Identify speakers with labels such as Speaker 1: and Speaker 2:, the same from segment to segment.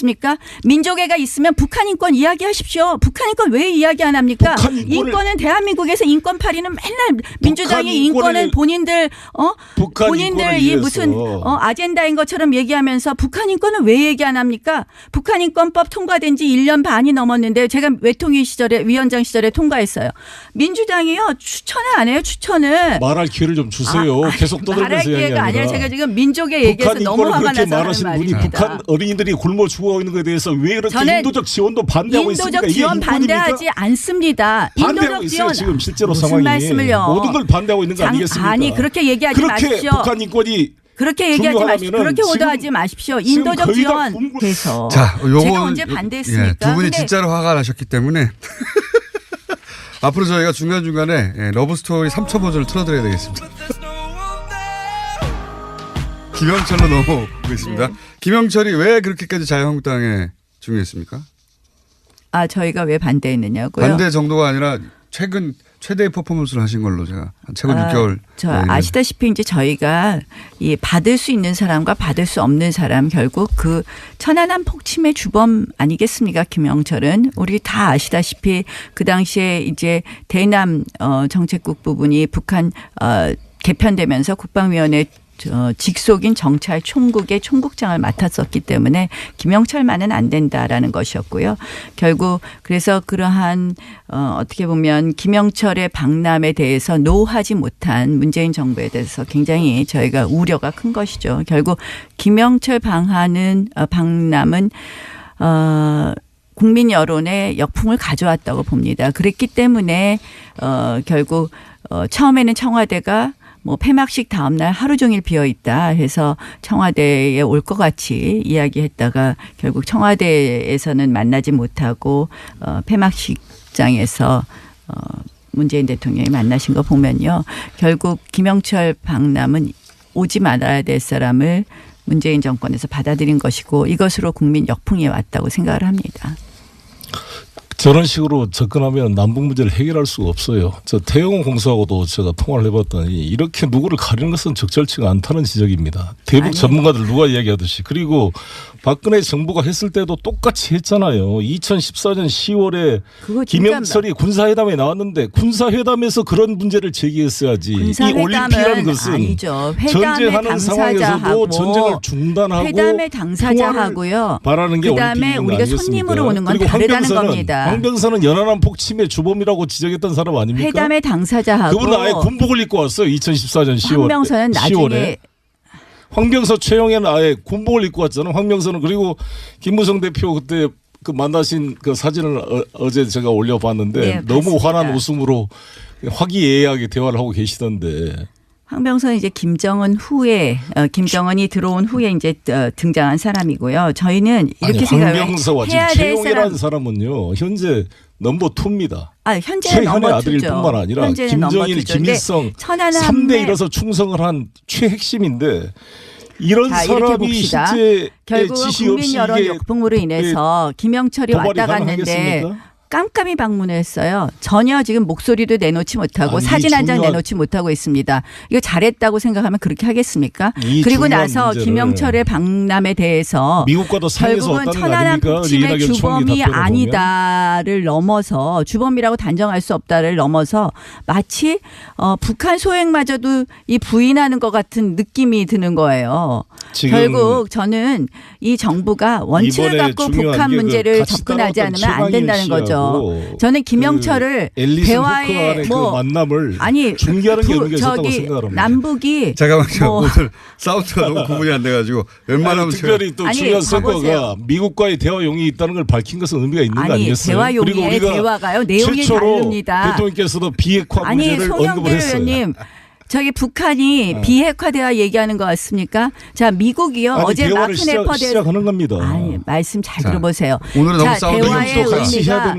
Speaker 1: 않습니까? 민족애가 있으면 북한 인권 이야기하십시오. 북한 인권 왜 이야기 안 합니까? 인권은 대한민국에서 인권 파리는 맨날 민주당이 인권은 본인들 이 무슨 아젠다인 것처럼 얘기하면서 북한 인권은 왜 얘기 안 합니까? 북한 인권법 통과된 지 1년 반이 넘었는데 제가 외통위 시절에 위원장 시절에 통과했어요. 민주당이요 추천을 안 해요. 추천을.
Speaker 2: 말할 기회를 좀 주세요. 계속 떠들면서
Speaker 1: 말할 기회가 아니라 제가 지금 민족의 얘기해서 너무 화가 나서
Speaker 2: 말하신 분이 북한 어린이들이 굶어 죽어가는 것에 대해서 왜 그렇게 인도적 지원도 반대하고 있습니까?
Speaker 1: 인도적 지원 반대하지 않습니다.
Speaker 2: 반대하고 있어요. 지금 실제로
Speaker 1: 무슨
Speaker 2: 상황이.
Speaker 1: 말씀을요.
Speaker 2: 모든 걸 반대하고 있는 거 아니겠습니까?
Speaker 1: 아니 그렇게 얘기하지 마십시오.
Speaker 2: 그렇게 북한 인권이
Speaker 1: 그렇게 얘기하지 마십시오. 그렇게 오도하지 마십시오. 인도적 지원 돼서.
Speaker 3: 자,
Speaker 1: 제가 언제 반대했습니까?
Speaker 3: 예, 두 분이 진짜로 화가 나셨기 때문에 앞으로 저희가 중간중간에 러브스토리 3초 버전을 틀어드려야 되겠습니다. 김영철로 넘어오겠습니다. 네. 김영철이 왜 그렇게까지 자유한국당에 중요했습니까?
Speaker 1: 저희가 왜 반대했느냐고요?
Speaker 3: 반대 정도가 아니라 최근 최대의 퍼포먼스를 하신 걸로 제가 최근 6개월.
Speaker 1: 아시다시피 이제 저희가 이 받을 수 있는 사람과 받을 수 없는 사람 결국 그 천안함 폭침의 주범 아니겠습니까? 김영철은 우리 다 아시다시피 그 당시에 이제 대남 정책국 부분이 북한 개편되면서 국방위원회 직속인 정찰 총국의 총국장을 맡았었기 때문에 김영철만은 안 된다라는 것이었고요. 결국 그래서 그러한 어떻게 보면 김영철의 방남에 대해서 노하지 못한 문재인 정부에 대해서 굉장히 저희가 우려가 큰 것이죠. 결국 김영철 방남은 국민 여론의 역풍을 가져왔다고 봅니다. 그랬기 때문에 결국 처음에는 청와대가 폐막식 다음 날 하루 종일 비어 있다 해서 청와대에 올 것 같이 이야기했다가 결국 청와대에서는 만나지 못하고 폐막식장에서 문재인 대통령이 만나신 거 보면요. 결국 김영철 방남은 오지 말아야 될 사람을 문재인 정권에서 받아들인 것이고 이것으로 국민 역풍이 왔다고 생각을 합니다.
Speaker 2: 저런 식으로 접근하면 남북 문제를 해결할 수가 없어요. 저 태영호 공수하고도 제가 통화를 해봤더니 이렇게 누구를 가리는 것은 적절치가 않다는 지적입니다. 대북 전문가들 누가 이야기하듯이. 그리고 박근혜 정부가 했을 때도 똑같이 했잖아요. 2014년 10월에 김영철이 군사회담에 나왔는데 군사회담에서 그런 문제를 제기했어야지. 이 올림픽이라는 것은
Speaker 1: 아니죠.
Speaker 2: 전쟁하는 상황에서도 전쟁을 중단하고
Speaker 1: 회담의 당사자하고요.
Speaker 2: 바라는 게
Speaker 1: 그다음에 우리가 손님으로 오는 건 다르다는 겁니다.
Speaker 2: 황병선은 연안함 폭침의 주범이라고 지적했던 사람 아닙니까?
Speaker 1: 회담의 당사자하고.
Speaker 2: 그분은 아예 군복을 입고 왔어요. 2014년 10월에.
Speaker 1: 황병선은 나중에.
Speaker 2: 황병서 최영애는 아예 군복을 입고 왔잖아요. 황병선은. 그리고 김무성 대표 그때 그 만나신 그 사진을 어제 제가 올려봤는데 네, 너무 환한 웃음으로 화기애애하게 대화를 하고 계시던데.
Speaker 1: 황병선은 이제 김정은 후에 김정은이 들어온 후에 이제 등장한 사람이고요. 저희는 이렇게 생각해요.
Speaker 2: 황병서와 지금 최용이라는 사람은요. 현재 넘버 2입니다.
Speaker 1: 현재는 넘버 2죠.
Speaker 2: 아들일 뿐만 아니라 김정일, 김일성 3대 1에서 충성을 한 최핵심인데 이런 사람이 실제
Speaker 1: 결국
Speaker 2: 지시
Speaker 1: 국민
Speaker 2: 없이
Speaker 1: 여론 역풍으로 인해서 김영철이 왔다 갔는데 깜깜이 방문을 했어요. 전혀 지금 목소리도 내놓지 못하고 사진 한 장 내놓지 못하고 있습니다. 이거 잘했다고 생각하면 그렇게 하겠습니까? 그리고 나서 김영철의 방남에 대해서
Speaker 2: 미국과도
Speaker 1: 결국은 천안함 폭침의 주범이 아니다를 넘어서 주범이라고 단정할 수 없다를 넘어서 마치 북한 소행마저도 이 부인하는 것 같은 느낌이 드는 거예요. 결국 저는 이 정부가 원칙을 갖고 북한 문제를 접근하지 않으면 안 된다는 거죠. 저는 김영철을 대화의
Speaker 2: 그 만남을 중계하는 게 의미가 있었다고 생각합니다.
Speaker 1: 남북이
Speaker 3: 잠깐만요. 오늘 사우트가 너무 구분이 안 돼가지고 웬만하면
Speaker 2: 특별히 또 중요한 성과가 미국과의 대화 용이 있다는 걸 밝힌 것은 의미가 있는 거 아니겠어요?
Speaker 1: 대화 용의 대화가요. 내용이 다릅니다.
Speaker 2: 대통령께서도 비핵화 문제를 언급을 했어요.
Speaker 1: 의원님. 저기 북한이 비핵화 대화 얘기하는 것 같습니까? 자, 미국이요. 어제 마크 네퍼
Speaker 2: 시작하는 겁니다.
Speaker 1: 말씀 잘 들어보세요.
Speaker 3: 오늘은 너무
Speaker 1: 대화의 의미가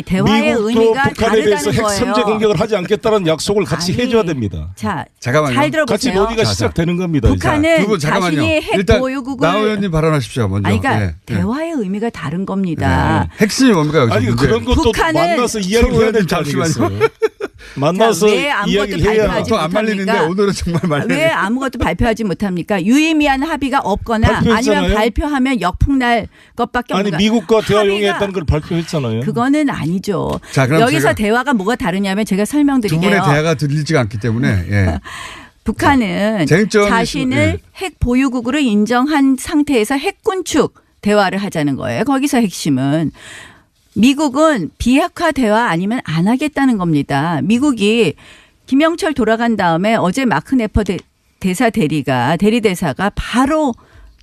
Speaker 1: 대화의 의미가
Speaker 2: 북한에 대해서
Speaker 1: 다르다는
Speaker 2: 핵 선제
Speaker 1: 거예요.
Speaker 2: 공격을 하지 않겠다는 약속을 같이 해줘야 됩니다.
Speaker 1: 자,
Speaker 3: 잠깐만요.
Speaker 1: 잘 들어보세요.
Speaker 2: 같이 논의가 시작되는 겁니다.
Speaker 1: 북한은 자신이 핵
Speaker 3: 일단
Speaker 1: 보유국을
Speaker 3: 나 의원님 발언하십시오. 먼저.
Speaker 1: 그러니까 대화의 의미가 다른 겁니다.
Speaker 3: 핵심이 뭡니까?
Speaker 2: 아니 그런 것도 만나서 이야기를 해야 될 거 아니겠어요. 만나서
Speaker 1: 왜 아무것도
Speaker 2: 이야기를 해야
Speaker 1: 발표하지
Speaker 3: 더 안 말리는데
Speaker 1: 못합니까?
Speaker 3: 오늘은 정말 말리네.
Speaker 1: 왜 아무것도 발표하지 못합니까? 유의미한 합의가 없거나
Speaker 2: 발표했잖아요.
Speaker 1: 아니면 발표하면 역풍날 것밖에
Speaker 2: 아니
Speaker 1: 없는
Speaker 2: 미국과 대화
Speaker 1: 합의가
Speaker 2: 용이했다는 걸 발표했잖아요.
Speaker 1: 그거는 아니죠.
Speaker 3: 자, 그럼
Speaker 1: 여기서
Speaker 3: 제가
Speaker 1: 대화가 뭐가 다르냐면 제가
Speaker 3: 두
Speaker 1: 설명드릴게요.
Speaker 3: 분의 대화가 들리지가 않기 때문에 예.
Speaker 1: 북한은
Speaker 3: 쟁점이
Speaker 1: 자신을
Speaker 3: 예.
Speaker 1: 핵 보유국으로 인정한 상태에서 핵군축 대화를 하자는 거예요. 거기서 핵심은 미국은 비핵화 대화 아니면 안 하겠다는 겁니다. 미국이 김영철 돌아간 다음에 어제 마크 네퍼 대리대사가 바로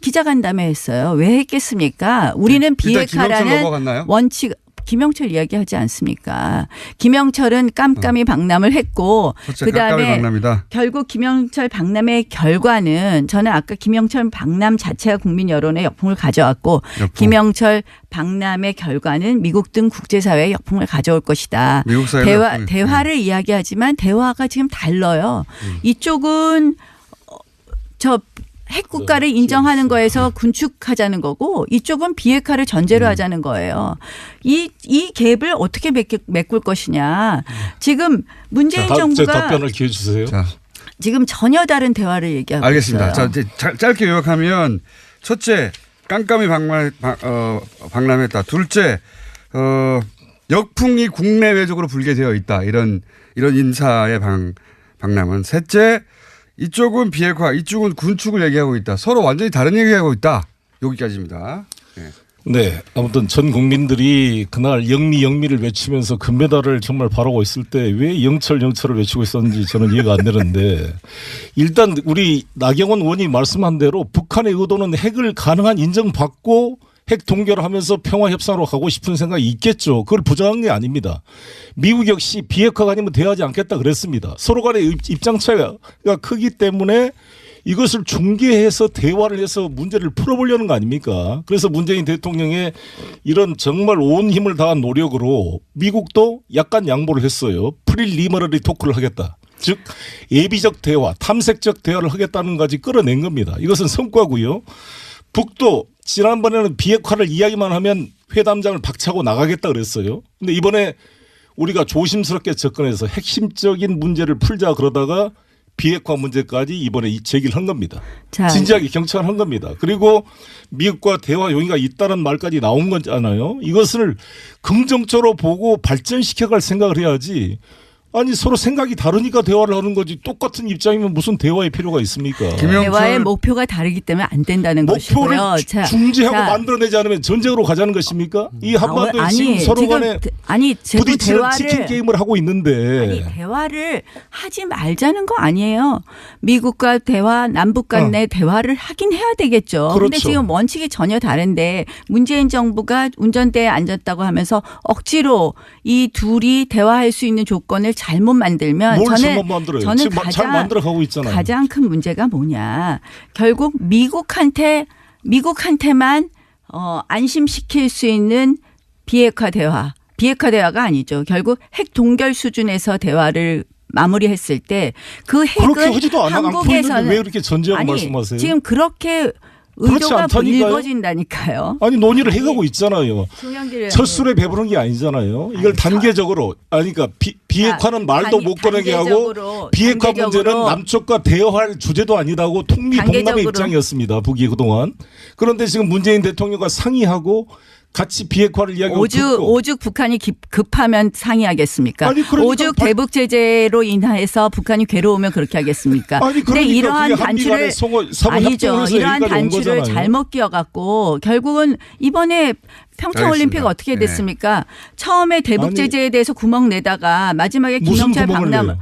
Speaker 1: 기자간담회 했어요. 왜 했겠습니까? 우리는
Speaker 3: 일단 김영철
Speaker 1: 비핵화라는
Speaker 3: 넘어갔나요?
Speaker 1: 원칙 김영철 이야기하지 않습니까? 김영철은 깜깜이 박람을 했고
Speaker 3: 첫째
Speaker 1: 그다음에
Speaker 3: 깜깜이 박람이다.
Speaker 1: 결국 김영철 박람회의 결과는 저는 아까 김영철 박람 자체가 국민 여론의 역풍을 가져왔고 김영철 박람회 결과는 미국 등 국제사회의 역풍을 가져올 것이다.
Speaker 3: 미국 사회의
Speaker 1: 대화를 이야기하지만 대화가 지금 달라요. 이쪽은 저 핵국가를 인정하는 거에서 군축하자는 거고 이쪽은 비핵화를 전제로 하자는 거예요. 이 갭을 어떻게 메꿀 것이냐. 지금 문재인 정부가
Speaker 2: 답변을 기회 주세요.
Speaker 3: 자,
Speaker 1: 지금 전혀 다른 대화를 얘기하고
Speaker 3: 알겠습니다.
Speaker 1: 있어요.
Speaker 3: 자, 이제 짧게 요약하면 첫째 깜깜이 박람했다. 둘째 역풍이 국내외적으로 불게 되어 있다. 이런 인사의 박람은. 셋째 이쪽은 비핵화, 이쪽은 군축을 얘기하고 있다. 서로 완전히 다른 얘기하고 있다. 여기까지입니다. 네.
Speaker 2: 네, 아무튼 전 국민들이 그날 영미를 외치면서 금메달을 정말 바라고 있을 때 왜 영철을 외치고 있었는지 저는 이해가 안 되는데 일단 우리 나경원 의원이 말씀한 대로 북한의 의도는 핵을 가능한 인정받고 핵 동결을 하면서 평화협상으로 가고 싶은 생각이 있겠죠. 그걸 부정한 게 아닙니다. 미국 역시 비핵화가 아니면 대화하지 않겠다 그랬습니다. 서로 간의 입장 차이가 크기 때문에 이것을 중개해서 대화를 해서 문제를 풀어보려는 거 아닙니까? 그래서 문재인 대통령의 이런 정말 온 힘을 다한 노력으로 미국도 약간 양보를 했어요. 프리리머러리 토크를 하겠다. 즉 예비적 대화, 탐색적 대화를 하겠다는 것까지 끌어낸 겁니다. 이것은 성과고요. 북도 지난번에는 비핵화를 이야기만 하면 회담장을 박차고 나가겠다 그랬어요. 근데 이번에 우리가 조심스럽게 접근해서 핵심적인 문제를 풀자 그러다가 비핵화 문제까지 이번에 제기를 한 겁니다.
Speaker 1: 자,
Speaker 2: 진지하게 경청한 겁니다. 그리고 미국과 대화 용의가 있다는 말까지 나온 거잖아요. 이것을 긍정적으로 보고 발전시켜갈 생각을 해야지. 아니 서로 생각이 다르니까 대화를 하는 거지 똑같은 입장이면 무슨 대화의 필요가 있습니까?
Speaker 1: 대화의 목표가 다르기 때문에 안 된다는
Speaker 2: 목표를
Speaker 1: 것이고요.
Speaker 2: 중지하고 만들어내지 않으면 전쟁으로 가자는 것입니까? 이 한반도에 지금 서로 간에 부딪히는 치킨 게임을 하고 있는데.
Speaker 1: 아니 대화를 하지 말자는 거 아니에요. 미국과 대화 남북 간의 대화를 하긴 해야 되겠죠. 그런데
Speaker 2: 그렇죠.
Speaker 1: 지금 원칙이 전혀 다른데 문재인 정부가 운전대에 앉았다고 하면서 억지로 이 둘이 대화할 수 있는 조건을 잘못 만들면
Speaker 2: 잘못 만들어요?
Speaker 1: 저는
Speaker 2: 지금 잘 만들어가고 있잖아요.
Speaker 1: 가장 큰 문제가 뭐냐. 결국 미국한테만 안심시킬 수 있는 비핵화 대화가 아니죠. 결국 핵 동결 수준에서 대화를 마무리했을 때 그 핵은
Speaker 2: 그렇게 하지도
Speaker 1: 한국에서는
Speaker 2: 왜 그렇게 전제하고 말씀하세요?
Speaker 1: 지금 그렇게 의도가 불거진다니까요.
Speaker 2: 아니 논의를 해가고 있잖아요. 첫 술에 배부른 게 아니잖아요. 이걸 단계적으로 그러니까 비핵화는 말도 못 꺼내게 하고 비핵화 문제는 남쪽과 대화할 주제도 아니라고 통미동남의 입장이었습니다. 북이 그동안. 그런데 지금 문재인 대통령과 상의하고 같이 비핵화를 이야기하고
Speaker 1: 오죽 북한이 급하면 상의하겠습니까?
Speaker 2: 아니, 그러니까
Speaker 1: 오죽 대북 제재로 인해서 북한이 괴로우면 그렇게 하겠습니까?
Speaker 2: 아니,
Speaker 1: 그런데 이러한 단추를
Speaker 2: 아니죠.
Speaker 1: 이러한 단추를 잘못 끼워갖고 결국은 이번에 평창올림픽 어떻게 됐습니까? 처음에 대북 제재에 대해서 구멍 내다가 마지막에 김영철 박람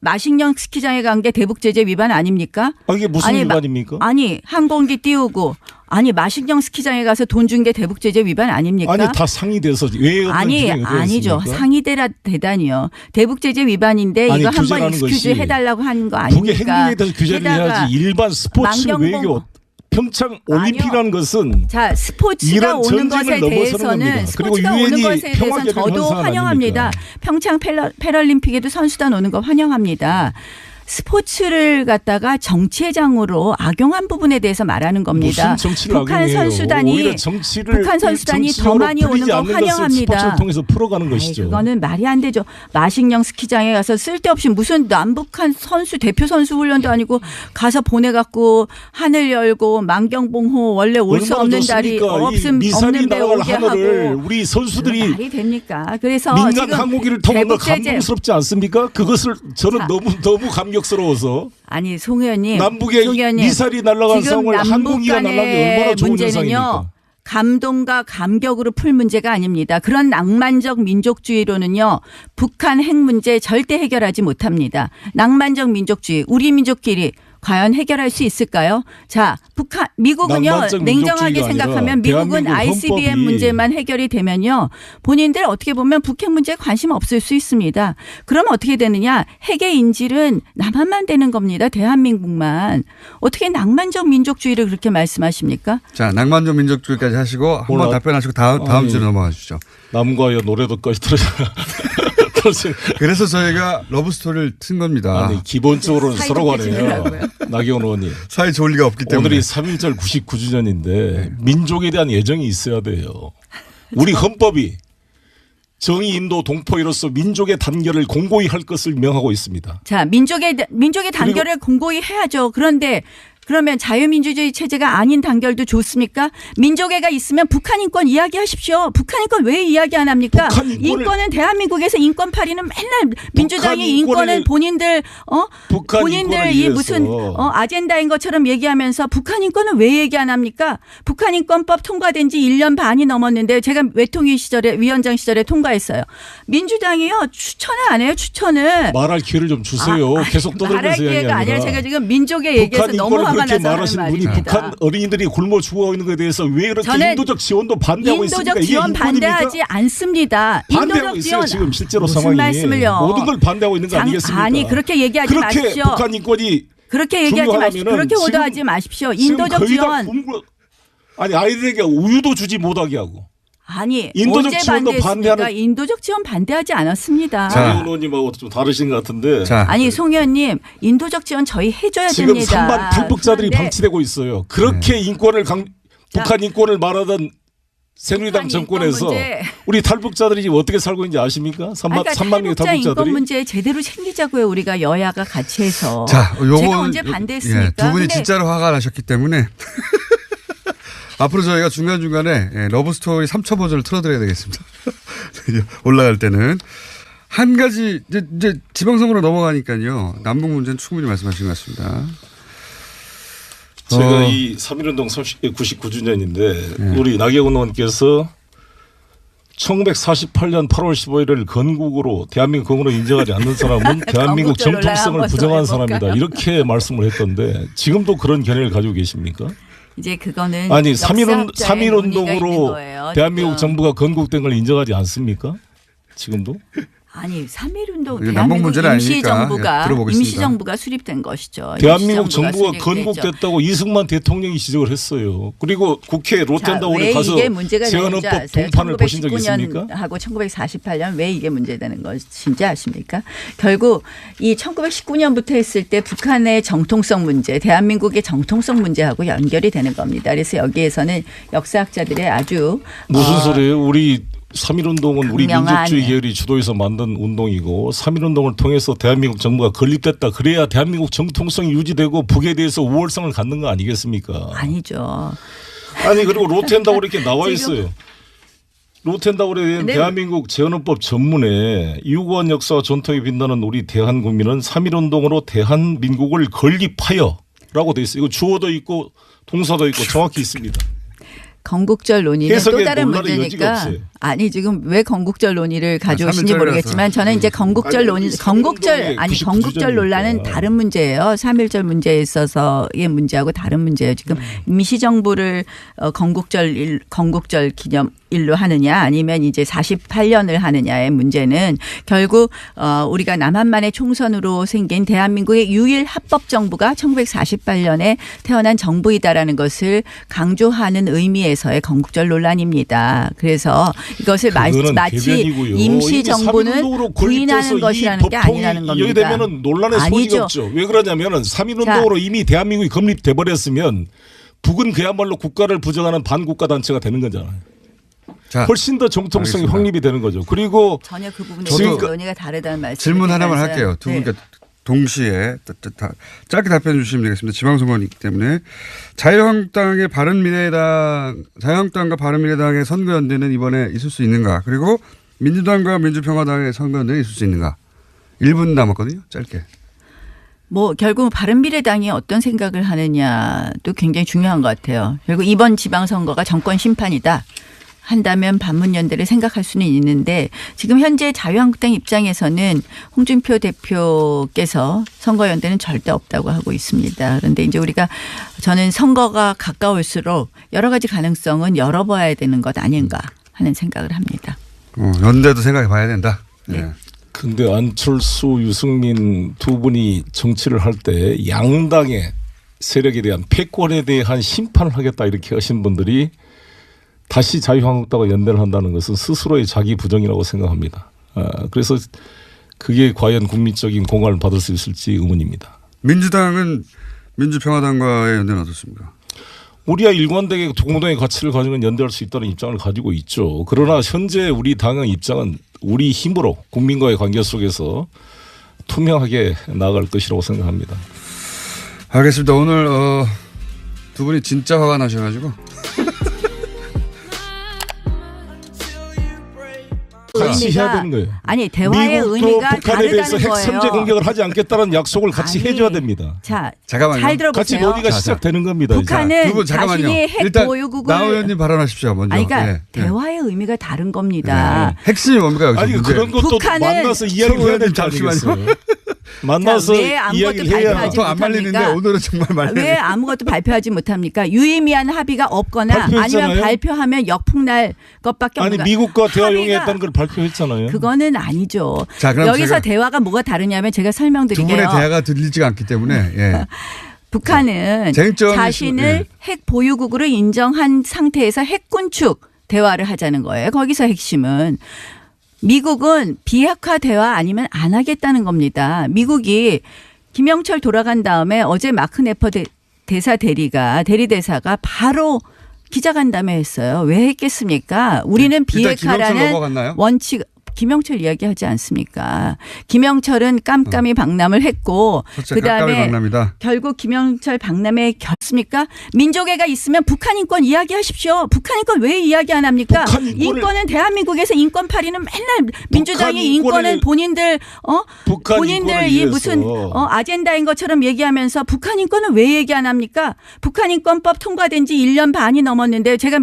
Speaker 1: 마식령 스키장에 간 게 대북 제재 위반 아닙니까?
Speaker 2: 이게 무슨 위반입니까?
Speaker 1: 항공기 띄우고 마식령 스키장에 가서 돈 준 게 대북 제재 위반 아닙니까?
Speaker 2: 아니 다 상의돼서 왜
Speaker 1: 아니죠. 상의되다니요. 대북 제재 위반인데 이거 한번 익스큐즈 해달라고 하는 거 아닙니까?
Speaker 2: 북의 핵무기에 대해서 규제를 해야지. 일반 스포츠 외교 평창 올림픽이라는 것은
Speaker 1: 스포츠가 오는 것에 대해서는 저도 환영합니다. 평창 패럴림픽에도 선수단 오는 거 환영합니다. 스포츠를 갖다가 정치회장으로 악용한 부분에 대해서 말하는 겁니다.
Speaker 2: 무슨 정치를
Speaker 1: 북한
Speaker 2: 악용해요.
Speaker 1: 선수단이
Speaker 2: 오히려 정치를
Speaker 1: 북한 선수단이 더 많이 오는 거 환영합니다.
Speaker 2: 스포츠를 통해서 풀어가는
Speaker 1: 아이,
Speaker 2: 것이죠.
Speaker 1: 그거는 말이 안 되죠. 마식령 스키장에 가서 쓸데없이 무슨 남북한 선수 대표 선수 훈련도 아니고 가서 보내갖고 하늘 열고 만경봉호 원래 올 수 없는 달이 없는 데 오게 하고
Speaker 2: 우리 선수들이
Speaker 1: 말이 됩니까? 그래서
Speaker 2: 민간
Speaker 1: 지금
Speaker 2: 항공기를 통한 거
Speaker 1: 대북제재
Speaker 2: 감동스럽지 않습니까? 그것을 저는
Speaker 1: 자.
Speaker 2: 너무 감격스러워서
Speaker 1: 아니 송 의원님,
Speaker 2: 남북의
Speaker 1: 송 의원님,
Speaker 2: 미사일이 날아간
Speaker 1: 지금
Speaker 2: 상황을 항공기가
Speaker 1: 남북
Speaker 2: 날아간 게
Speaker 1: 간의
Speaker 2: 얼마나 좋은
Speaker 1: 문제는요.
Speaker 2: 현상입니까?
Speaker 1: 감동과 감격으로 풀 문제가 아닙니다. 그런 낭만적 민족주의로는요. 북한 핵 문제 절대 해결하지 못합니다. 낭만적 민족주의 우리 민족끼리 과연 해결할 수 있을까요? 자, 미국은요.
Speaker 2: 낭만적
Speaker 1: 냉정하게
Speaker 2: 민족주의가
Speaker 1: 생각하면
Speaker 2: 아니라
Speaker 1: 미국은
Speaker 2: 대한민국
Speaker 1: ICBM
Speaker 2: 헌법이
Speaker 1: 문제만 해결이 되면요. 본인들 어떻게 보면 북핵 문제에 관심 없을 수 있습니다. 그럼 어떻게 되느냐. 핵의 인질은 남한만 되는 겁니다. 대한민국만. 어떻게 낭만적 민족주의를 그렇게 말씀하십니까?
Speaker 3: 자, 낭만적 민족주의까지 하시고 한번
Speaker 2: 오늘
Speaker 3: 답변하시고 다음 주로 넘어가 주시죠.
Speaker 2: 남과여 노래도까지 들으셔.
Speaker 3: 그래서 저희가 러브스토리를 튼 겁니다.
Speaker 2: 아니 기본적으로는
Speaker 1: 사이
Speaker 2: 서로
Speaker 1: 좋게
Speaker 2: 간에요.
Speaker 1: 지내라고요.
Speaker 2: 나경원 의원님.
Speaker 3: 사이 좋을 리가 없기 때문에.
Speaker 2: 오늘이 3.1절 99주년인데 민족에 대한 애정이 있어야 돼요. 우리 헌법이 정의, 인도, 동포이로서 민족의 단결을 공고히 할 것을 명하고 있습니다.
Speaker 1: 자, 민족의 단결을 공고히 해야죠. 그런데 그러면 자유민주주의 체제가 아닌 단결도 좋습니까? 민족애가 있으면 북한 인권 이야기하십시오. 북한 인권 왜 이야기 안 합니까? 인권은 대한민국에서 인권 파리는 맨날 민주당이 인권은 본인들 이 무슨 아젠다인 것처럼 얘기하면서 북한 인권은 왜 얘기 안 합니까? 북한 인권법 통과된 지 1년 반이 넘었는데 제가 외통위 시절에 위원장 시절에 통과했어요. 민주당이요 추천을 안 해요. 추천을.
Speaker 2: 말할 기회를 좀 주세요. 계속 떠들면서
Speaker 1: 말할 기회가
Speaker 2: 이야기하니까.
Speaker 1: 아니라 제가 지금 민족의 얘기해서 너무 화가
Speaker 2: 그렇게
Speaker 1: 나서 하는
Speaker 2: 말하신 분이
Speaker 1: 말입니다.
Speaker 2: 북한 어린이들이 굶어 죽어 있는 것에 대해서 왜 그렇게
Speaker 1: 저는
Speaker 2: 인도적 지원도 반대하고 있습니까?
Speaker 1: 인도적 지원 반대하지 않습니다.
Speaker 2: 반대하고
Speaker 1: 인도적
Speaker 2: 있어요.
Speaker 1: 지원
Speaker 2: 지금 실제로
Speaker 1: 무슨
Speaker 2: 상황이
Speaker 1: 말씀을요?
Speaker 2: 모든 걸 반대하고 있는 거 아니겠습니까?
Speaker 1: 아니 그렇게 얘기하지
Speaker 2: 그렇게
Speaker 1: 마십시오.
Speaker 2: 북한 인권이
Speaker 1: 그렇게 얘기하지 마십시오. 그렇게
Speaker 2: 지금-
Speaker 1: 호도하지 마십시오.
Speaker 2: 지금
Speaker 1: 인도적
Speaker 2: 거의 다
Speaker 1: 지원
Speaker 2: 아니 아이들에게 우유도 주지 못하게 하고
Speaker 1: 아니
Speaker 2: 인도적
Speaker 1: 언제
Speaker 2: 지원도
Speaker 1: 반대했습니까?
Speaker 2: 반대하는-
Speaker 1: 인도적 지원 반대하지 않았습니다.
Speaker 3: 자.
Speaker 2: 나경원 의원님하고 좀 다르신 것 같은데
Speaker 3: 자,
Speaker 1: 아니 송 의원님 인도적 지원 저희 해줘야
Speaker 2: 지금
Speaker 1: 됩니다.
Speaker 2: 3만 탈북자들이
Speaker 1: 그런데
Speaker 2: 방치되고 있어요. 그렇게 인권을 북한 인권을 말하던 새누리당
Speaker 1: 북한
Speaker 2: 정권에서
Speaker 1: 인권 문제.
Speaker 2: 우리 탈북자들이 지금 어떻게 살고 있는지 아십니까? 3만 명의
Speaker 1: 탈북자 인권
Speaker 2: 탈북자들이.
Speaker 1: 문제 제대로 챙기자고요. 우리가 여야가 같이 해서.
Speaker 3: 자, 요건
Speaker 1: 제가 언제 반대했습니까?
Speaker 3: 두 분이
Speaker 1: 근데
Speaker 3: 진짜로 화가 나셨기 때문에 앞으로 저희가 중간중간에 러브스토리 3초 버전을 틀어드려야 되겠습니다. 올라갈 때는. 한 가지 이제 지방선거로 넘어가니까요. 남북 문제는 충분히 말씀하신 것 같습니다.
Speaker 2: 제가 이 3.1운동 99주년인데 우리 나경원 의원께서 1948년 8월 15일을 건국으로 대한민국 건국으로 인정하지 않는 사람은 대한민국
Speaker 1: 건국절 논란
Speaker 2: 정통성을
Speaker 1: 한번
Speaker 2: 부정한
Speaker 1: 더 해볼까요?
Speaker 2: 사람이다. 이렇게 말씀을 했던데 지금도 그런 견해를 가지고 계십니까?
Speaker 1: 이제 그거는
Speaker 2: 아니
Speaker 1: 역사학자의 논의가 있는
Speaker 2: 3.1운동으로
Speaker 1: 거예요,
Speaker 2: 대한민국
Speaker 1: 지금.
Speaker 2: 정부가 건국된 걸 인정하지 않습니까? 지금도?
Speaker 1: 아니 3.1운동
Speaker 3: 이게 남북
Speaker 1: 대한민국
Speaker 3: 문제는 아니니까 들어보겠습니다.
Speaker 1: 임시정부가 수립된 것이죠.
Speaker 2: 대한민국
Speaker 1: 임시정부가
Speaker 2: 정부가
Speaker 1: 수립됐죠.
Speaker 2: 건국됐다고 이승만 대통령이 지적을 했어요. 그리고 국회 로텐다운에
Speaker 1: 왜
Speaker 2: 가서
Speaker 1: 이게 문제가 되는지
Speaker 2: 재헌헌법
Speaker 1: 아세요?
Speaker 2: 동판을 보신 적 있습니까?
Speaker 1: 1919년하고 1948년 왜 이게 문제되는 것인지 아십니까? 결국 이 1919년부터 했을 때 북한의 정통성 문제, 대한민국의 정통성 문제하고 연결이 되는 겁니다. 그래서 여기에서는 역사학자들의 아주
Speaker 2: 무슨 소리예요? 우리 3.1운동은 우리
Speaker 1: 강명한
Speaker 2: 민족주의 계열이 주도해서 만든 운동이고 3.1운동을 통해서 대한민국 정부가 건립됐다. 그래야 대한민국 정통성이 유지되고 북에 대해서 우월성을 갖는 거 아니겠습니까?
Speaker 1: 아니죠.
Speaker 2: 아니 그리고 로텐다운에 이렇게 나와
Speaker 1: 지금-
Speaker 2: 있어요. 로텐다운에 대한
Speaker 1: 네.
Speaker 2: 대한민국 재헌헌법 전문에 유구한 역사와 전통이 빛나는 우리 대한국민은 3.1운동으로 대한민국을 건립하여 라고 돼 있어요. 이거 주어도 있고 동사도 있고 정확히 있습니다.
Speaker 1: 건국절 논의는
Speaker 2: 해석에
Speaker 1: 또 다른
Speaker 2: 논란의 여지가
Speaker 1: 문제니까
Speaker 2: 없어요.
Speaker 1: 아니 지금 왜 건국절 논의를 가져오신지
Speaker 3: 3.1절이라서.
Speaker 1: 모르겠지만 저는 이제 건국절
Speaker 2: 아니,
Speaker 1: 논의
Speaker 2: 우리
Speaker 1: 건국절
Speaker 2: 3.1운동의
Speaker 1: 건국절 논란은
Speaker 2: 99주년이니까.
Speaker 1: 다른 문제예요. 3.1절 문제에 있어서의 문제하고 다른 문제예요. 지금 임시정부를 건국절 기념일로 하느냐 아니면 이제 48년을 하느냐의 문제는 결국 우리가 남한만의 총선으로 생긴 대한민국의 유일 합법 정부가 1948년에 태어난 정부이다라는 것을 강조하는 의미에서의 건국절 논란입니다. 그래서 이것을
Speaker 2: 그거는
Speaker 1: 마치
Speaker 2: 개변이고요.
Speaker 1: 임시 정부는
Speaker 2: 삼일운동으로
Speaker 1: 부인하는
Speaker 2: 이
Speaker 1: 것이라는 게
Speaker 2: 법통이
Speaker 1: 아니라는 겁니다.
Speaker 2: 여기 되면은 논란의 소지가
Speaker 1: 아니죠.
Speaker 2: 없죠. 왜 그러냐면은 3.1운동으로 이미 대한민국이 건립돼 버렸으면 북은 그야말로 국가를 부정하는 반국가 단체가 되는 거잖아요.
Speaker 3: 자,
Speaker 2: 훨씬 더 정통성이
Speaker 3: 알겠습니다.
Speaker 2: 확립이 되는 거죠. 그리고
Speaker 1: 전혀 그 부분에
Speaker 3: 저도
Speaker 1: 대해서 논의가 다르다는 말씀.
Speaker 3: 질문 하나만 할게요. 두 분께 동시에 짧게 답변해 주시면 되겠습니다. 지방선거이기 때문에 자유한국당과 바른미래당의 선거연대는 이번에 있을 수 있는가? 그리고 민주당과 민주평화당의 선거연대는 있을 수 있는가? 1분 남았거든요. 짧게.
Speaker 1: 뭐 결국 바른미래당이 어떤 생각을 하느냐도 굉장히 중요한 것 같아요. 그리고 이번 지방선거가 정권 심판이다 한다면 반문연대를 생각할 수는 있는데 지금 현재 자유한국당 입장에서는 홍준표 대표께서 선거연대는 절대 없다고 하고 있습니다. 그런데 이제 저는 선거가 가까울수록 여러 가지 가능성은 열어봐야 되는 것 아닌가 하는 생각을 합니다.
Speaker 3: 연대도 생각해 봐야 된다.
Speaker 1: 네.
Speaker 3: 네.
Speaker 2: 근데 안철수, 유승민 두 분이 정치를 할 때 양당의 세력에 대한 패권에 대한 심판을 하겠다 이렇게 하신 분들이 다시 자유한국당과 연대를 한다는 것은 스스로의 자기 부정이라고 생각합니다. 그래서 그게 과연 국민적인 공감을 받을 수 있을지 의문입니다.
Speaker 3: 민주당은 민주평화당과의 연대는 어떻습니까?
Speaker 2: 우리와 일관되게 공동의 가치를 가지면 연대할 수 있다는 입장을 가지고 있죠. 그러나 현재 우리 당의 입장은 우리 힘으로 국민과의 관계 속에서 투명하게 나아갈 것이라고 생각합니다.
Speaker 3: 알겠습니다. 오늘 두 분이 진짜 화가 나셔가지고
Speaker 2: 같이 해야 되는 거예요.
Speaker 1: 아니 대화의
Speaker 2: 미국도
Speaker 1: 의미가
Speaker 2: 북한에 대해서
Speaker 1: 다르다는
Speaker 2: 핵
Speaker 1: 거예요.
Speaker 2: 선제 공격을 하지 않겠다는 약속을 같이
Speaker 1: 아니,
Speaker 2: 해줘야 됩니다.
Speaker 1: 자,
Speaker 3: 잠깐만요.
Speaker 1: 잘
Speaker 2: 같이
Speaker 1: 들어보세요.
Speaker 2: 논의가 시작되는 겁니다.
Speaker 1: 북한은
Speaker 3: 두 분 잠깐만요.
Speaker 1: 자신이 핵
Speaker 3: 일단
Speaker 1: 보유국을
Speaker 3: 나 의원님 발언하십시오. 먼저.
Speaker 1: 아니, 그러니까
Speaker 3: 네.
Speaker 1: 대화의 의미가 다른 겁니다.
Speaker 3: 핵심이 뭡니까? 여기서
Speaker 2: 아니
Speaker 3: 문제.
Speaker 2: 그런 것도
Speaker 1: 북한은
Speaker 2: 만나서 이야기를 해야 될지 아니겠어요. 만나서
Speaker 1: 자, 왜 아무것도
Speaker 2: 이야기를 해야
Speaker 1: 발표하지
Speaker 3: 또 안 말리는데
Speaker 1: 못합니까?
Speaker 3: 오늘은 정말 말리네.
Speaker 1: 왜 아무것도 발표하지 못합니까? 유의미한 합의가 없거나
Speaker 2: 발표했잖아요.
Speaker 1: 아니면 발표하면 역풍날 것밖에
Speaker 2: 아니
Speaker 1: 없는
Speaker 2: 미국과 대화
Speaker 1: 합의가-
Speaker 2: 용이했다는 걸 발표했잖아요.
Speaker 1: 그거는 아니죠.
Speaker 3: 자, 그럼
Speaker 1: 여기서
Speaker 3: 제가-
Speaker 1: 대화가 뭐가 다르냐면 제가
Speaker 3: 두
Speaker 1: 설명드릴게요.
Speaker 3: 분의 대화가 들리지가 않기 때문에 예.
Speaker 1: 북한은
Speaker 3: 쟁점이
Speaker 1: 자신을
Speaker 3: 예.
Speaker 1: 핵 보유국으로 인정한 상태에서 핵군축 대화를 하자는 거예요. 거기서 핵심은 미국은 비핵화 대화 아니면 안 하겠다는 겁니다. 미국이 김영철 돌아간 다음에 어제 마크 네퍼 대리대사가 바로 기자간담회 했어요. 왜 했겠습니까? 우리는
Speaker 3: 일단 김영철
Speaker 1: 비핵화라는
Speaker 3: 넘어갔나요?
Speaker 1: 원칙 김영철 이야기하지 않습니까? 김영철은 깜깜이 박람을 했고
Speaker 3: 첫째
Speaker 1: 그다음에
Speaker 3: 깜깜이 박람이다.
Speaker 1: 결국 김영철 박람회에 겼습니까? 민족애가 있으면 북한 인권 이야기하십시오. 북한 인권 왜 이야기 안 합니까?
Speaker 2: 북한 인권을-
Speaker 1: 인권은 대한민국에서 인권파리는 맨날 민주당이 인권은
Speaker 2: 인권을-
Speaker 1: 본인들
Speaker 2: 북한
Speaker 1: 본인들
Speaker 2: 인권을
Speaker 1: 이
Speaker 2: 위해서.
Speaker 1: 무슨 아젠다인 것처럼 얘기하면서 북한 인권은 왜 얘기 안 합니까? 북한 인권법 통과된 지 1년 반이 넘었는데 제가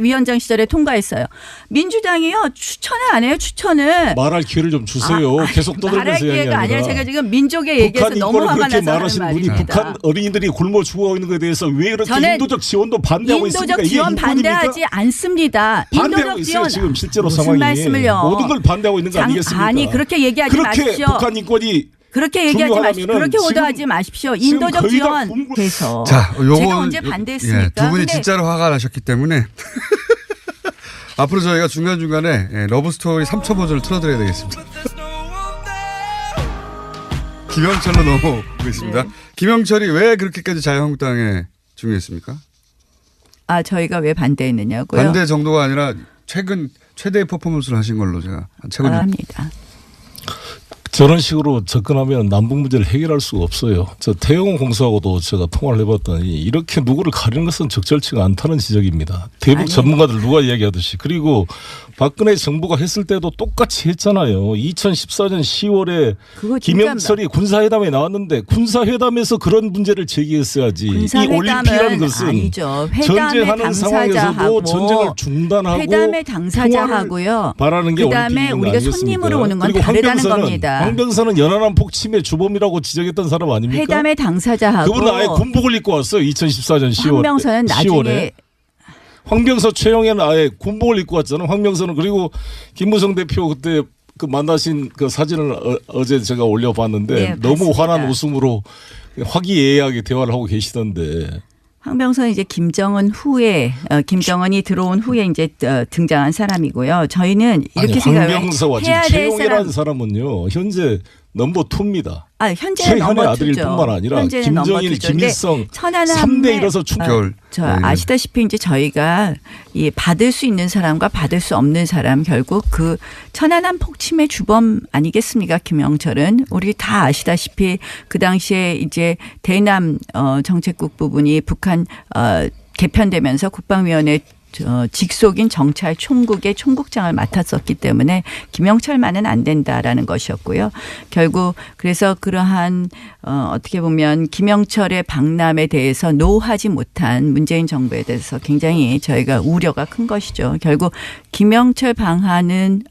Speaker 1: 위원장 시절에 통과했어요. 민주당이요 추천을 안 해요. 추천을.
Speaker 2: 말할 기회를 좀 주세요. 계속 떠들면서
Speaker 1: 말할 기회가
Speaker 2: 이야기하니까.
Speaker 1: 아니라 제가 지금 민족의 얘기에서
Speaker 2: 북한
Speaker 1: 너무
Speaker 2: 인권을
Speaker 1: 화가
Speaker 2: 그렇게
Speaker 1: 나서 하는
Speaker 2: 말하신 분이
Speaker 1: 말입니다.
Speaker 2: 북한 어린이들이 굶어 죽어가고 있는 것에 대해서 왜 이렇게
Speaker 1: 저는
Speaker 2: 인도적 지원도 반대하고 있습니까?
Speaker 1: 인도적
Speaker 2: 이게
Speaker 1: 지원
Speaker 2: 인권입니까?
Speaker 1: 반대하지 않습니다.
Speaker 2: 반대하고
Speaker 1: 인도적
Speaker 2: 있어요.
Speaker 1: 지원
Speaker 2: 지금 실제로
Speaker 1: 무슨
Speaker 2: 상황이.
Speaker 1: 말씀을요?
Speaker 2: 모든 걸 반대하고 있는 거 아니겠습니까?
Speaker 1: 아니 그렇게 얘기하지
Speaker 2: 그렇게
Speaker 1: 마십시오.
Speaker 2: 북한 인권이
Speaker 1: 그렇게 얘기하지 마십시오.
Speaker 2: 중요하면은
Speaker 1: 그렇게
Speaker 2: 지금-
Speaker 1: 오도하지 마십시오.
Speaker 2: 지금
Speaker 1: 인도적
Speaker 2: 거의 다
Speaker 1: 지원
Speaker 2: 공부-
Speaker 1: 해서
Speaker 3: 자, 요건
Speaker 1: 제가 언제 반대했습니까?
Speaker 3: 두 분이
Speaker 1: 근데
Speaker 3: 진짜로 화가 나셨기 때문에 앞으로 저희가 중간중간에 러브스토리 3초 버전을 틀어드려야 되겠습니다. 김영철로 넘어오겠습니다.
Speaker 1: 네.
Speaker 3: 김영철이 왜 그렇게까지 자유한국당에 중요했습니까?
Speaker 1: 저희가 왜 반대했느냐고요?
Speaker 3: 반대 정도가 아니라 최근 최대의 퍼포먼스를 하신 걸로 제가 최근
Speaker 1: 합니다.
Speaker 2: 저런 식으로 접근하면 남북 문제를 해결할 수가 없어요. 저 태영호 공수하고도 제가 통화를 해봤더니 이렇게 누구를 가리는 것은 적절치가 않다는 지적입니다. 대북
Speaker 1: 아니.
Speaker 2: 전문가들 누가 이야기하듯이. 그리고 박근혜 정부가 했을 때도 똑같이 했잖아요. 2014년 10월에
Speaker 1: 그거 진짜
Speaker 2: 김영철이 군사회담에 나왔는데 군사회담에서 그런 문제를 제기했어야지. 이 올림픽이라는 것은
Speaker 1: 아니죠.
Speaker 2: 전쟁하는 상황에서도 전쟁을 중단하고
Speaker 1: 회담의 당사자하고요.
Speaker 2: 바라는 게
Speaker 1: 그다음에
Speaker 2: 올림픽인 거
Speaker 1: 우리가
Speaker 2: 아니겠습니까?
Speaker 1: 손님으로 오는 건
Speaker 2: 그리고
Speaker 1: 다르다는 겁니다.
Speaker 2: 황병선은 연안함 폭침의 주범이라고 지적했던 사람 아닙니까?
Speaker 1: 회담의 당사자하고
Speaker 2: 그분은 아예 군복을 입고 왔어요. 2014년 10월.
Speaker 1: 황병선은 나중에
Speaker 2: 황병서 최영애는 아예 군복을 입고 왔잖아요. 황병선은. 그리고 김무성 대표 그때 그 만나신 그 사진을 어제 제가 올려봤는데
Speaker 1: 네,
Speaker 2: 너무
Speaker 1: 봤습니다.
Speaker 2: 환한 웃음으로 화기애애하게 대화를 하고 계시던데.
Speaker 1: 황병선 이제 김정은 후에 김정은이 들어온 후에 이제 등장한 사람이고요. 저희는 이렇게 생각해요.
Speaker 2: 황병서와 지금
Speaker 1: 해야 될
Speaker 2: 최용이라는 사람은요. 현재 넘버 2입니다.
Speaker 1: 현재는
Speaker 2: 최현의
Speaker 1: 넘버
Speaker 2: 아들일
Speaker 1: 2죠.
Speaker 2: 뿐만 아니라
Speaker 1: 현재는 넘버
Speaker 2: 김정일,
Speaker 1: 2죠.
Speaker 2: 김일성
Speaker 1: 천안함에
Speaker 2: 3대 1에서 충돌.
Speaker 1: 저 아시다시피 이제 저희가 이 받을 수 있는 사람과 받을 수 없는 사람 결국 그 천안함 폭침의 주범 아니겠습니까? 김영철은 우리 다 아시다시피 그 당시에 이제 대남 정책국 부분이 북한 개편되면서 국방위원회 직속인 정찰 총국의 총국장을 맡았었기 때문에 김영철만은 안 된다라는 것이었고요. 결국 그래서 그러한 어떻게 보면 김영철의 방남에 대해서 노하지 못한 문재인 정부에 대해서 굉장히 저희가 우려가 큰 것이죠. 결국 김영철 방남은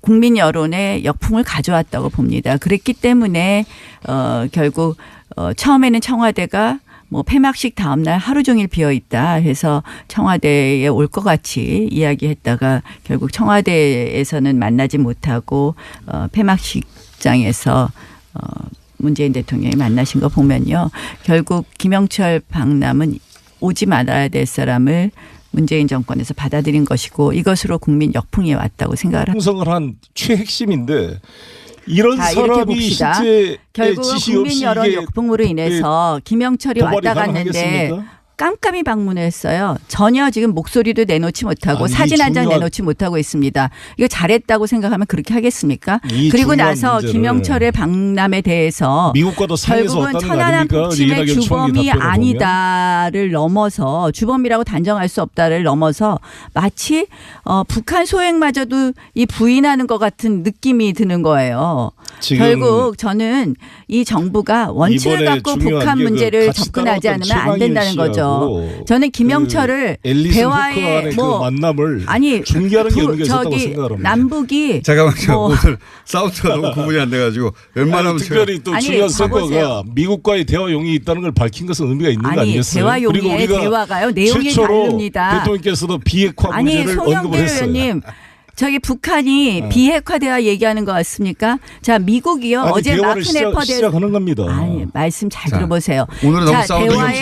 Speaker 1: 국민 여론의 역풍을 가져왔다고 봅니다. 그랬기 때문에 결국 처음에는 청와대가 뭐 폐막식 다음 날 하루 종일 비어 있다 해서 청와대에 올 것 같이 이야기했다가 결국 청와대에서는 만나지 못하고 폐막식장에서 문재인 대통령이 만나신 거 보면요. 결국 김영철 방남은 오지 말아야 될 사람을 문재인 정권에서 받아들인 것이고 이것으로 국민 역풍이 왔다고 생각을 합니다.
Speaker 2: 형성을 한 최핵심인데 이런
Speaker 1: 자, 이렇게
Speaker 2: 사람이
Speaker 1: 봅시다.
Speaker 2: 실제
Speaker 1: 결국
Speaker 2: 지시
Speaker 1: 국민
Speaker 2: 없이
Speaker 1: 여론
Speaker 2: 이게
Speaker 1: 역풍으로 인해서 김영철이
Speaker 2: 도발이
Speaker 1: 왔다 갔는데
Speaker 2: 가능하겠습니까?
Speaker 1: 깜깜이 방문을 했어요. 전혀 지금 목소리도 내놓지 못하고
Speaker 2: 아니,
Speaker 1: 사진 한 장
Speaker 2: 중요한-
Speaker 1: 내놓지 못하고 있습니다. 이거 잘했다고 생각하면 그렇게 하겠습니까?
Speaker 2: 이
Speaker 1: 그리고
Speaker 2: 중요한
Speaker 1: 나서
Speaker 2: 문제를
Speaker 1: 김영철의 방남에 대해서
Speaker 2: 미국과도 상의해서
Speaker 1: 결국은
Speaker 2: 왔다는 거
Speaker 1: 천안함
Speaker 2: 아닙니까?
Speaker 1: 폭침의
Speaker 2: 이낙연 총리
Speaker 1: 주범이
Speaker 2: 답변을 보면.
Speaker 1: 아니다를 넘어서 주범이라고 단정할 수 없다를 넘어서 마치 북한 소행마저도 이 부인하는 것 같은 느낌이 드는 거예요.
Speaker 2: 지금
Speaker 1: 결국 저는 이 정부가 원칙을
Speaker 2: 이번에
Speaker 1: 갖고
Speaker 2: 중요한
Speaker 1: 북한
Speaker 2: 게 그
Speaker 1: 문제를
Speaker 2: 같이
Speaker 1: 접근하지
Speaker 2: 따라왔던
Speaker 1: 않으면 안 된다는
Speaker 2: 최강일
Speaker 1: 거죠.
Speaker 2: 씨하고
Speaker 1: 저는 김영철을
Speaker 2: 그 앨리슨
Speaker 1: 대화에
Speaker 2: 후크간의 그 만남을
Speaker 1: 아니
Speaker 2: 중계하는 게 의미가 있었다고
Speaker 1: 저기
Speaker 2: 생각합니다.
Speaker 1: 남북이
Speaker 3: 잠깐만요.
Speaker 1: 뭐-
Speaker 3: 오늘 사우트가 너무 구분이 안 돼가지고 웬만하면
Speaker 2: 아니, 특별히 또
Speaker 1: 아니,
Speaker 2: 중요한
Speaker 1: 봐보세요.
Speaker 2: 선거가 미국과의 대화 용이 있다는 걸 밝힌 것은 의미가 있는 거
Speaker 1: 아니
Speaker 2: 아니겠어요?
Speaker 1: 대화
Speaker 2: 그리고
Speaker 1: 용의의
Speaker 2: 우리가
Speaker 1: 대화가요 내용이
Speaker 2: 최초로
Speaker 1: 다릅니다.
Speaker 2: 대통령께서도 비핵화
Speaker 1: 아니
Speaker 2: 문제를 언급을
Speaker 1: 송영길
Speaker 2: 했어요.
Speaker 1: 의원님 저기 북한이 비핵화 대화 얘기하는 것 같습니까? 자 미국이요
Speaker 2: 아니,
Speaker 1: 어제
Speaker 2: 대화를
Speaker 1: 마크 네퍼
Speaker 2: 시작하는 겁니다.
Speaker 1: 아니 말씀 잘
Speaker 3: 자,
Speaker 1: 들어보세요.
Speaker 3: 오늘은 너무
Speaker 1: 자
Speaker 3: 싸우는
Speaker 1: 대화의